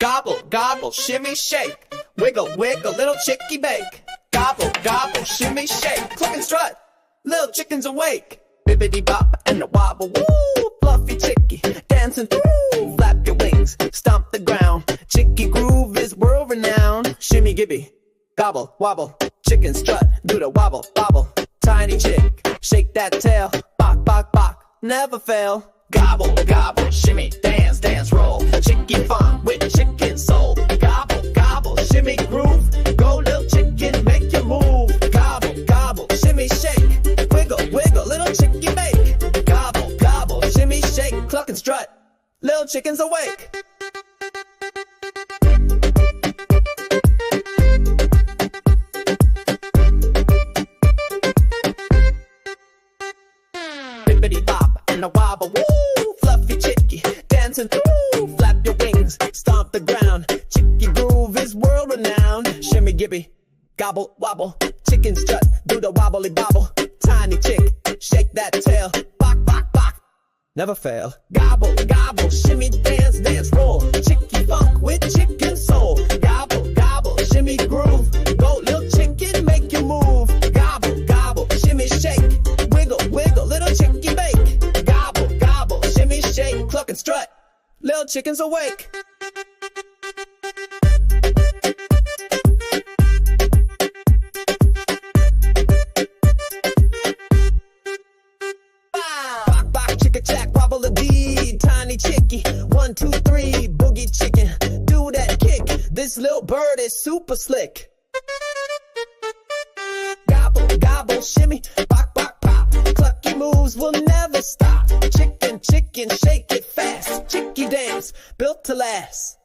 Gobble, gobble, shimmy, shake. Wiggle, wiggle, little chickie bake. Gobble, gobble, shimmy, shake. Cluck and strut, little chicken's awake. Bibbidi bop and a wobble, woo. Fluffy chickie, dancing through. Flap your wings, stomp the ground. Chickie groove is world renowned. Shimmy, gibby, gobble, wobble. Chicken strut, do the wobble, bobble. Tiny chick, shake that tail. Bok, bok, bok, never fail. Gobble, gobble, shimmy, dance, dance, roll. Chicken fun with chicken soul. Gobble, gobble, shimmy, groove. Go, little chicken, make your move. Gobble, gobble, shimmy, shake. Wiggle, wiggle, little chicken bake. Gobble, gobble, shimmy, shake. Cluck and strut, little chicken's awake. Bibbidi bop and a wobble, woo. Fluffy chickie, dancing through. Flap your wings, stomp the ground. Chickie groove is world renowned. Shimmy, gibby, gobble, wobble. Chicken strut, do the wobbly bobble. Tiny chick, shake that tail. Bok, bok, bok, never fail. Gobble, gobble, shimmy, dance, dance, roll. Chickie funk with chicken soul. Gobble, gobble, shimmy, groove. Go, little chicken, make you move. Gobble, gobble, shimmy, shake. Wiggle, wiggle, little chickie bake. Gobble, gobble, shimmy, shake. Cluck and strut, little chicken's awake. Bok, bok, chicka jack, wobble a dee. Tiny chickie, 1, 2, 3. Boogie chicken, do that kick. This little bird is super slick. Gobble, gobble, shimmy, bok, bok, bop. Clucky moves will never stop. Chicken, chicken, shake it fast. Chickie dance, built to last.